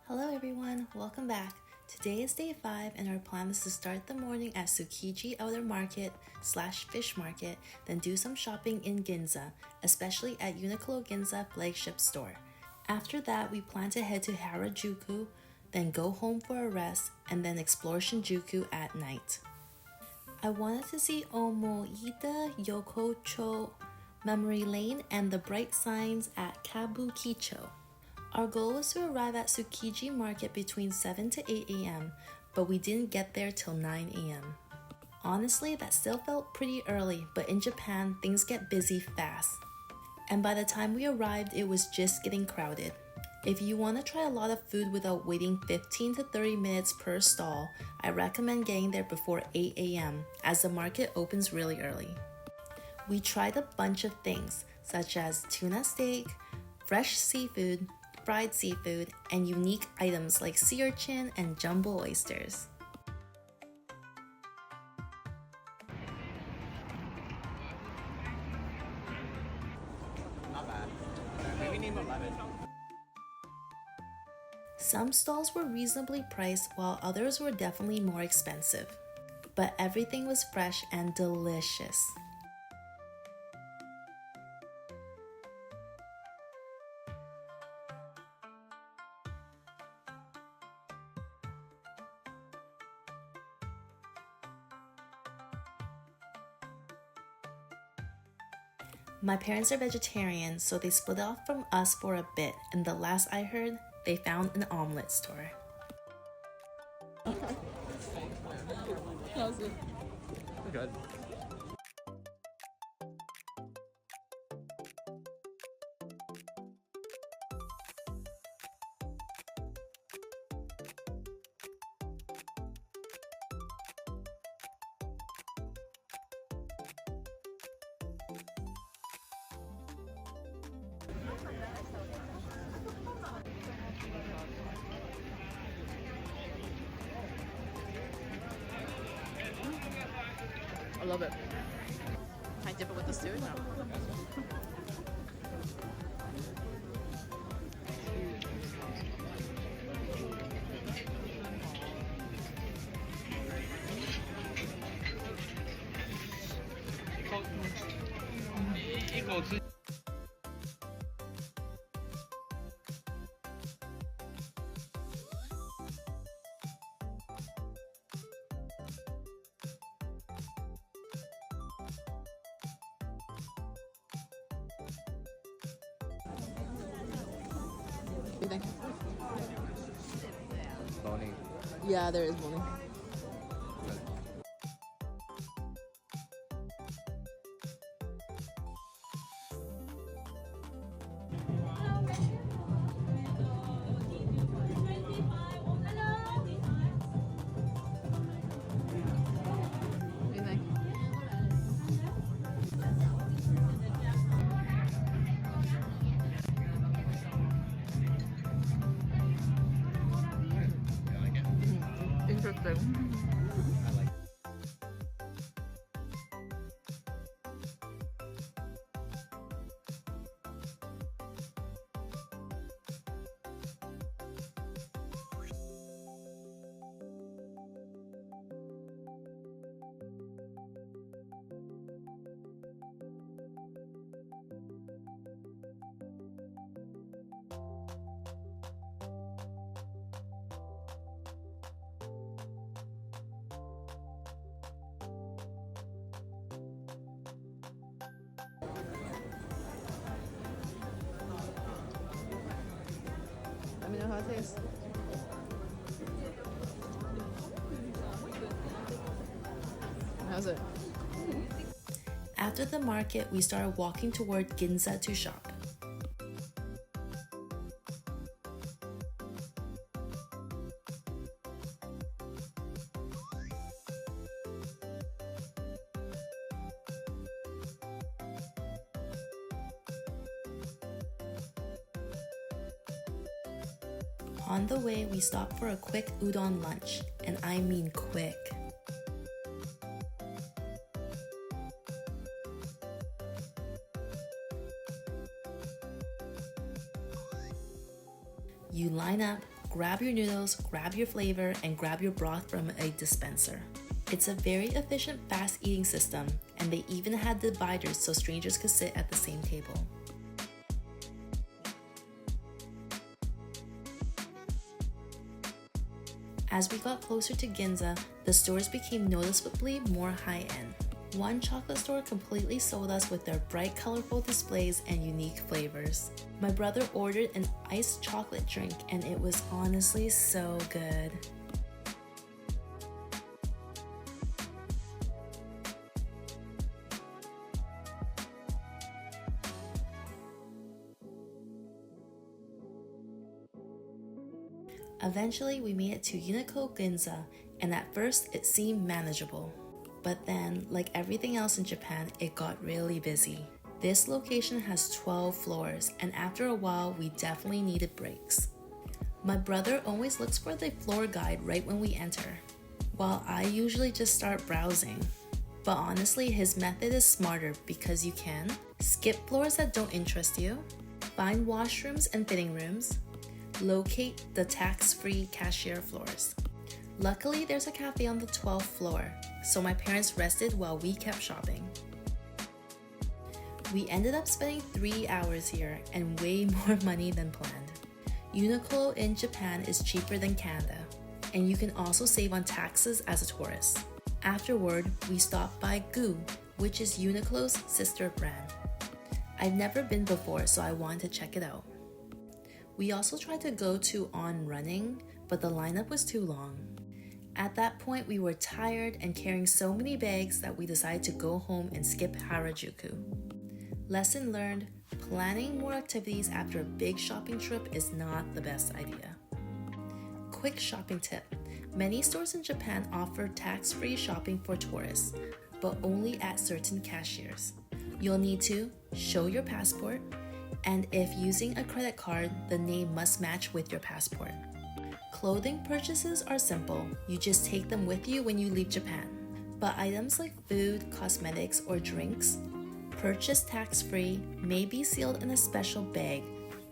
Hello everyone, welcome back. Today is day 5 and our plan is to start the morning at Tsukiji Outer Market / Fish Market, then do some shopping in Ginza, especially at Uniqlo Ginza flagship store. After that, we plan to head to Harajuku, then go home for a rest, and then explore Shinjuku at night. I wanted to see Oimo Yokocho Memory Lane and the bright signs at Kabukicho. Our goal was to arrive at Tsukiji Market between 7 to 8 a.m., but we didn't get there till 9 a.m. Honestly, that still felt pretty early, but in Japan, things get busy fast. And by the time we arrived, it was just getting crowded. If you want to try a lot of food without waiting 15 to 30 minutes per stall, I recommend getting there before 8 a.m., as the market opens really early. We tried a bunch of things, such as tuna steak, fresh seafood, fried seafood, and unique items like sea urchin and jumbo oysters. Not bad. Maybe name 11. Some stalls were reasonably priced while others were definitely more expensive, but everything was fresh and delicious. My parents are vegetarian, so they split off from us for a bit, and the last I heard, they found an omelet store. How's it? Good. I love it. Can I dip it with this too? No. What do you think? Bony. Yeah, there is bowling. What do you think? Interesting. Let me know how it tastes. How's it? After the market, we started walking toward Ginza to shop. On the way, we stopped for a quick udon lunch, and I mean quick. You line up, grab your noodles, grab your flavor, and grab your broth from a dispenser. It's a very efficient, fast eating system, and they even had dividers so strangers could sit at the same table. As we got closer to Ginza, the stores became noticeably more high-end. One chocolate store completely sold us with their bright, colorful displays and unique flavors. My brother ordered an iced chocolate drink, and it was honestly so good. Eventually, we made it to Uniqlo Ginza, and at first it seemed manageable. But then, like everything else in Japan, it got really busy. This location has 12 floors, and after a while, we definitely needed breaks. My brother always looks for the floor guide right when we enter, while I usually just start browsing. But honestly, his method is smarter because you can skip floors that don't interest you, find washrooms and fitting rooms, locate the tax-free cashier floors. Luckily, there's a cafe on the 12th floor, so my parents rested while we kept shopping. We ended up spending 3 hours here and way more money than planned. Uniqlo in Japan is cheaper than Canada, and you can also save on taxes as a tourist. Afterward, we stopped by Gu, which is Uniqlo's sister brand. I've never been before, so I wanted to check it out. We also tried to go to On Running, but the lineup was too long. At that point, we were tired and carrying so many bags that we decided to go home and skip Harajuku. Lesson learned, planning more activities after a big shopping trip is not the best idea. Quick shopping tip. Many stores in Japan offer tax-free shopping for tourists, but only at certain cashiers. You'll need to show your passport, and if using a credit card, the name must match with your passport. Clothing purchases are simple. You just take them with you when you leave Japan. But items like food, cosmetics, or drinks, purchased tax-free, may be sealed in a special bag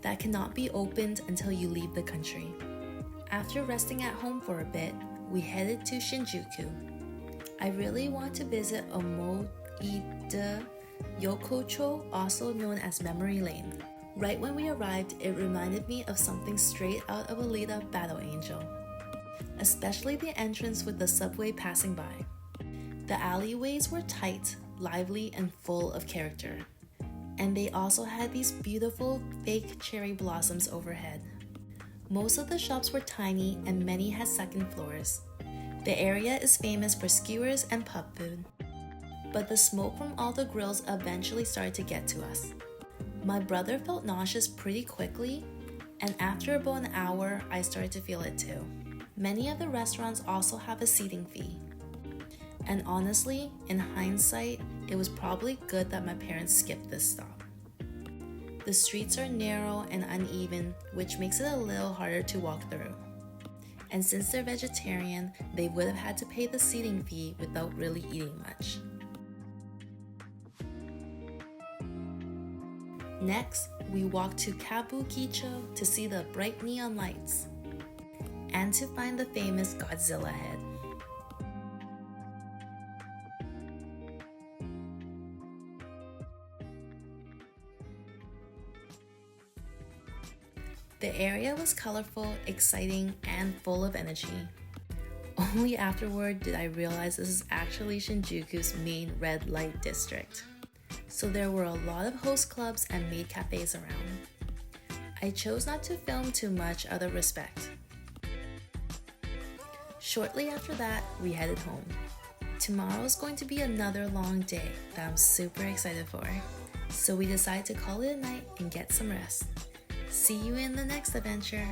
that cannot be opened until you leave the country. After resting at home for a bit, we headed to Shinjuku. I really want to visit Oimo Tokyo Yokocho, also known as Memory Lane. Right when we arrived, it reminded me of something straight out of Alita Battle Angel, especially the entrance with the subway passing by. The alleyways were tight, lively, and full of character, and they also had these beautiful fake cherry blossoms overhead. Most of the shops were tiny and many had second floors. The area is famous for skewers and pub food, but the smoke from all the grills eventually started to get to us. My brother felt nauseous pretty quickly, and after about an hour, I started to feel it too. Many of the restaurants also have a seating fee. And honestly, in hindsight, it was probably good that my parents skipped this stop. The streets are narrow and uneven, which makes it a little harder to walk through. And since they're vegetarian, they would have had to pay the seating fee without really eating much. Next, we walked to Kabukicho to see the bright neon lights and to find the famous Godzilla head. The area was colorful, exciting, and full of energy. Only afterward did I realize this is actually Shinjuku's main red light district. So there were a lot of host clubs and maid cafes around. I chose not to film too much out of respect. Shortly after that, we headed home. Tomorrow is going to be another long day that I'm super excited for. So we decided to call it a night and get some rest. See you in the next adventure.